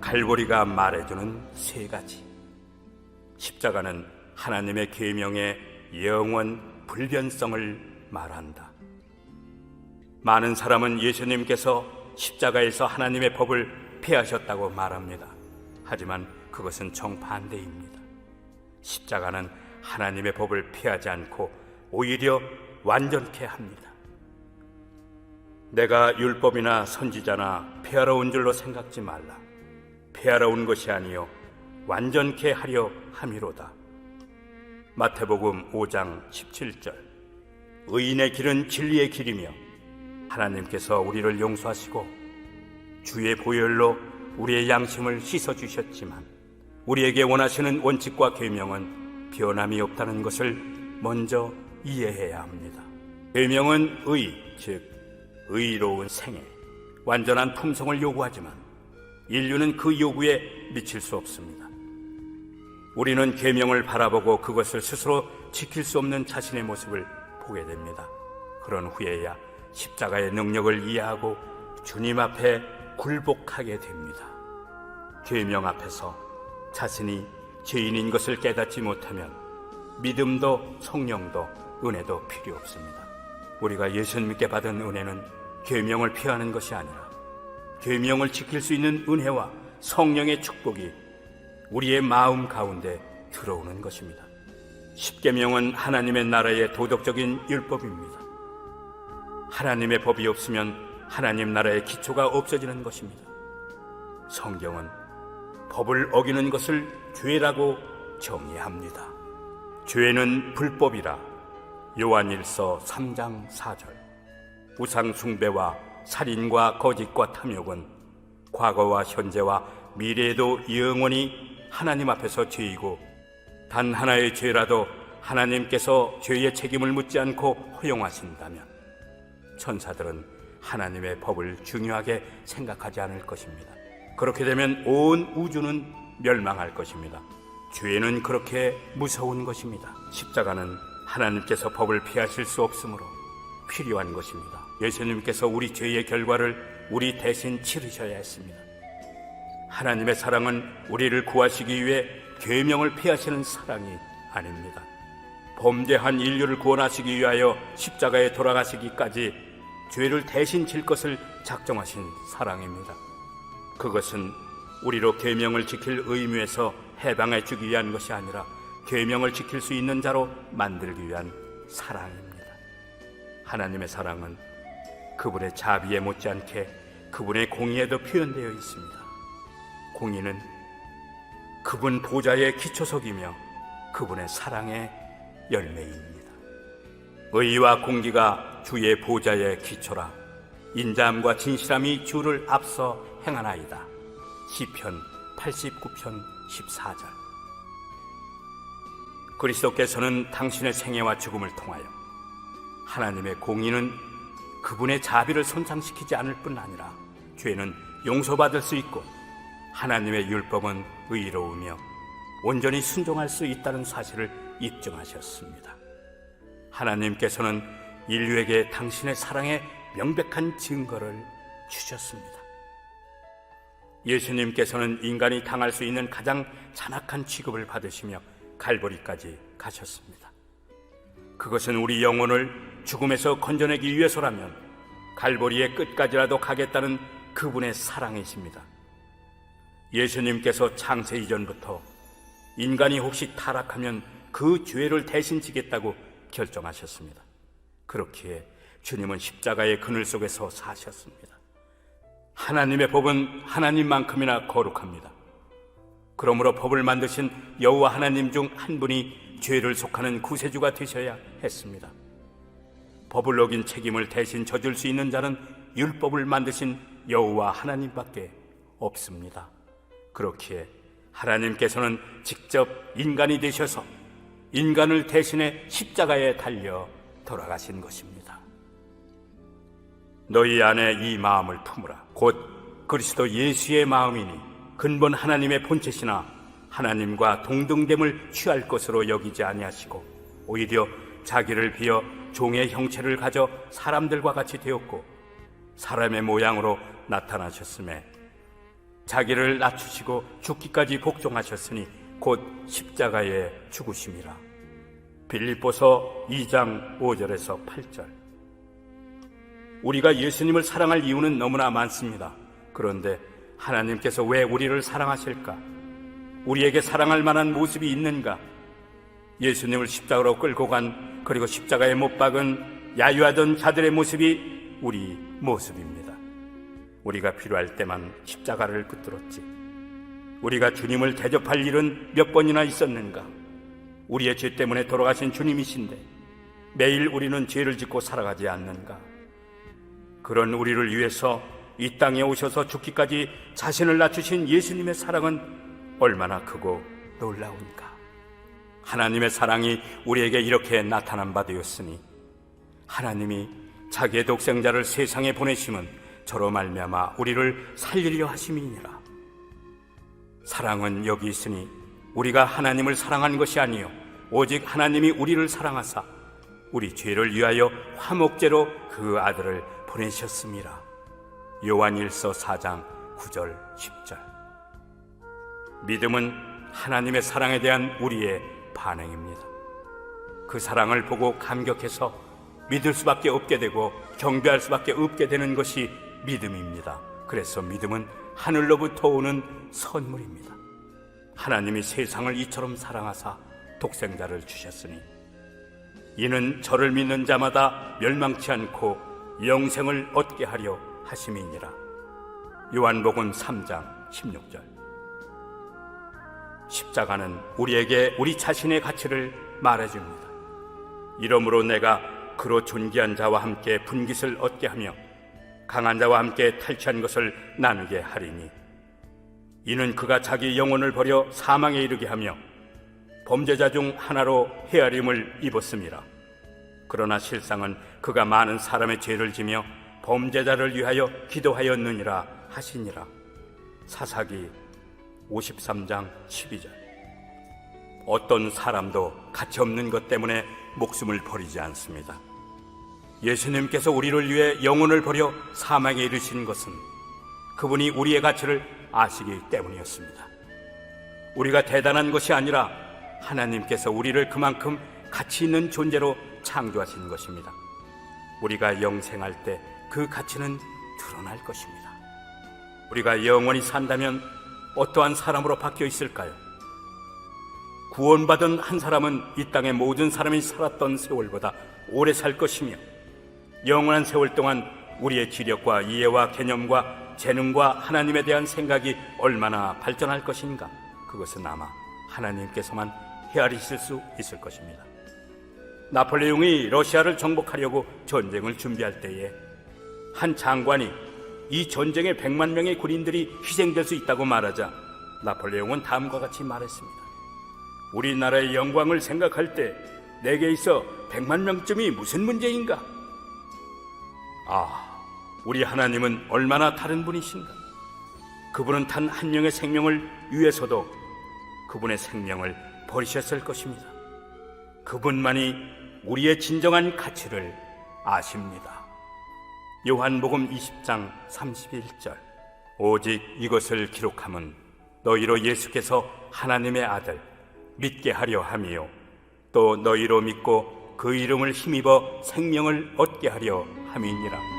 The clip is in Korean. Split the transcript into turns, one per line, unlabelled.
갈보리가 말해주는 세 가지. 십자가는 하나님의 계명의 영원 불변성을 말한다. 많은 사람은 예수님께서 십자가에서 하나님의 법을 폐하셨다고 말합니다. 하지만 그것은 정반대입니다. 십자가는 하나님의 법을 폐하지 않고 오히려 완전케 합니다. 내가 율법이나 선지자나 폐하러 온 줄로 생각지 말라. 폐하러 온 것이 아니요 완전케 하려 함이로다. 마태복음 5장 17절. 의인의 길은 진리의 길이며 하나님께서 우리를 용서하시고 주의 보혈로 우리의 양심을 씻어주셨지만 우리에게 원하시는 원칙과 계명은 변함이 없다는 것을 먼저 이해해야 합니다. 계명은 의, 즉 의로운 생애, 완전한 품성을 요구하지만 인류는 그 요구에 미칠 수 없습니다. 우리는 계명을 바라보고 그것을 스스로 지킬 수 없는 자신의 모습을 보게 됩니다. 그런 후에야 십자가의 능력을 이해하고 주님 앞에 굴복하게 됩니다. 계명 앞에서 자신이 죄인인 것을 깨닫지 못하면 믿음도 성령도 은혜도 필요 없습니다. 우리가 예수님께 받은 은혜는 계명을 피하는 것이 아니라 계명을 지킬 수 있는 은혜와 성령의 축복이 우리의 마음 가운데 들어오는 것입니다. 십계명은 하나님의 나라의 도덕적인 율법입니다. 하나님의 법이 없으면 하나님 나라의 기초가 없어지는 것입니다. 성경은 법을 어기는 것을 죄라고 정의합니다. 죄는 불법이라. 요한일서 3장 4절. 우상 숭배와 살인과 거짓과 탐욕은 과거와 현재와 미래에도 영원히 하나님 앞에서 죄이고 단 하나의 죄라도 하나님께서 죄의 책임을 묻지 않고 허용하신다면 천사들은 하나님의 법을 중요하게 생각하지 않을 것입니다. 그렇게 되면 온 우주는 멸망할 것입니다. 죄는 그렇게 무서운 것입니다. 십자가는 하나님께서 법을 피하실 수 없으므로 필요한 것입니다. 예수님께서 우리 죄의 결과를 우리 대신 치르셔야 했습니다. 하나님의 사랑은 우리를 구하시기 위해 계명을 폐하시는 사랑이 아닙니다. 범죄한 인류를 구원하시기 위하여 십자가에 돌아가시기까지 죄를 대신 질 것을 작정하신 사랑입니다. 그것은 우리로 계명을 지킬 의무에서 해방해 주기 위한 것이 아니라 계명을 지킬 수 있는 자로 만들기 위한 사랑입니다. 하나님의 사랑은 그분의 자비에 못지않게 그분의 공의에도 표현되어 있습니다. 공의는 그분 보좌의 기초석이며 그분의 사랑의 열매입니다. 의와 공기가 주의 보좌의 기초라. 인자함과 진실함이 주를 앞서 행하나이다. 시편 89편 14절. 그리스도께서는 당신의 생애와 죽음을 통하여 하나님의 공의는 그분의 자비를 손상시키지 않을 뿐 아니라 죄는 용서받을 수 있고 하나님의 율법은 의로우며 온전히 순종할 수 있다는 사실을 입증하셨습니다. 하나님께서는 인류에게 당신의 사랑의 명백한 증거를 주셨습니다. 예수님께서는 인간이 당할 수 있는 가장 잔악한 취급을 받으시며 갈보리까지 가셨습니다. 그것은 우리 영혼을 죽음에서 건져내기 위해서라면 갈보리의 끝까지라도 가겠다는 그분의 사랑이십니다. 예수님께서 창세 이전부터 인간이 혹시 타락하면 그 죄를 대신 지겠다고 결정하셨습니다. 그렇기에 주님은 십자가의 그늘 속에서 사셨습니다. 하나님의 법은 하나님만큼이나 거룩합니다. 그러므로 법을 만드신 여호와 하나님 중 한 분이 죄를 속하는 구세주가 되셔야 했습니다. 법을 어긴 책임을 대신 져줄 수 있는 자는 율법을 만드신 여호와 하나님밖에 없습니다. 그렇기에 하나님께서는 직접 인간이 되셔서 인간을 대신해 십자가에 달려 돌아가신 것입니다. 너희 안에 이 마음을 품으라. 곧 그리스도 예수의 마음이니 근본 하나님의 본체시나 하나님과 동등됨을 취할 것으로 여기지 아니하시고 오히려 자기를 비어 종의 형체를 가져 사람들과 같이 되었고 사람의 모양으로 나타나셨음에 자기를 낮추시고 죽기까지 복종하셨으니 곧 십자가에 죽으심이라. 빌립보서 2장 5절에서 8절. 우리가 예수님을 사랑할 이유는 너무나 많습니다. 그런데 하나님께서 왜 우리를 사랑하실까? 우리에게 사랑할 만한 모습이 있는가? 예수님을 십자가로 끌고 간, 그리고 십자가에 못 박은 야유하던 자들의 모습이 우리 모습입니다. 우리가 필요할 때만 십자가를 붙들었지. 우리가 주님을 대접할 일은 몇 번이나 있었는가? 우리의 죄 때문에 돌아가신 주님이신데 매일 우리는 죄를 짓고 살아가지 않는가? 그런 우리를 위해서 이 땅에 오셔서 죽기까지 자신을 낮추신 예수님의 사랑은 얼마나 크고 놀라운가? 하나님의 사랑이 우리에게 이렇게 나타난 바 되었으니 하나님이 자기의 독생자를 세상에 보내심은 저로 말미암아 우리를 살리려 하심이니라. 사랑은 여기 있으니 우리가 하나님을 사랑한 것이 아니요 오직 하나님이 우리를 사랑하사 우리 죄를 위하여 화목제로 그 아들을 보내셨습니다. 요한일서 4장 9절 10절. 믿음은 하나님의 사랑에 대한 우리의 반응입니다. 그 사랑을 보고 감격해서 믿을 수밖에 없게 되고 경배할 수밖에 없게 되는 것이 믿음입니다. 그래서 믿음은 하늘로부터 오는 선물입니다. 하나님이 세상을 이처럼 사랑하사 독생자를 주셨으니 이는 저를 믿는 자마다 멸망치 않고 영생을 얻게 하려 하심이니라. 요한복음 3장 16절. 십자가는 우리에게 우리 자신의 가치를 말해줍니다. 이러므로 내가 그로 존귀한 자와 함께 분깃을 얻게 하며 강한 자와 함께 탈취한 것을 나누게 하리니 이는 그가 자기 영혼을 버려 사망에 이르게 하며 범죄자 중 하나로 헤아림을 입었음이라. 그러나 실상은 그가 많은 사람의 죄를 지며 범죄자를 위하여 기도하였느니라 하시니라. 사사기 53장 12절. 어떤 사람도 가치 없는 것 때문에 목숨을 버리지 않습니다. 예수님께서 우리를 위해 영혼을 버려 사망에 이르신 것은 그분이 우리의 가치를 아시기 때문이었습니다. 우리가 대단한 것이 아니라 하나님께서 우리를 그만큼 가치 있는 존재로 창조하신 것입니다. 우리가 영생할 때 그 가치는 드러날 것입니다. 우리가 영원히 산다면 어떠한 사람으로 바뀌어 있을까요? 구원받은 한 사람은 이 땅의 모든 사람이 살았던 세월보다 오래 살 것이며 영원한 세월 동안 우리의 지력과 이해와 개념과 재능과 하나님에 대한 생각이 얼마나 발전할 것인가? 그것은 아마 하나님께서만 헤아리실 수 있을 것입니다. 나폴레옹이 러시아를 정복하려고 전쟁을 준비할 때에 한 장관이 이 전쟁에 100만 명의 군인들이 희생될 수 있다고 말하자 나폴레옹은 다음과 같이 말했습니다. 우리나라의 영광을 생각할 때 내게 있어 100만 명쯤이 무슨 문제인가? 우리 하나님은 얼마나 다른 분이신가? 그분은 단 한 명의 생명을 위해서도 그분의 생명을 버리셨을 것입니다. 그분만이 우리의 진정한 가치를 아십니다. 요한복음 20장 31절. 오직 이것을 기록함은 너희로 예수께서 하나님의 아들 믿게 하려 함이요 또 너희로 믿고 그 이름을 힘입어 생명을 얻게 하려 함이니라.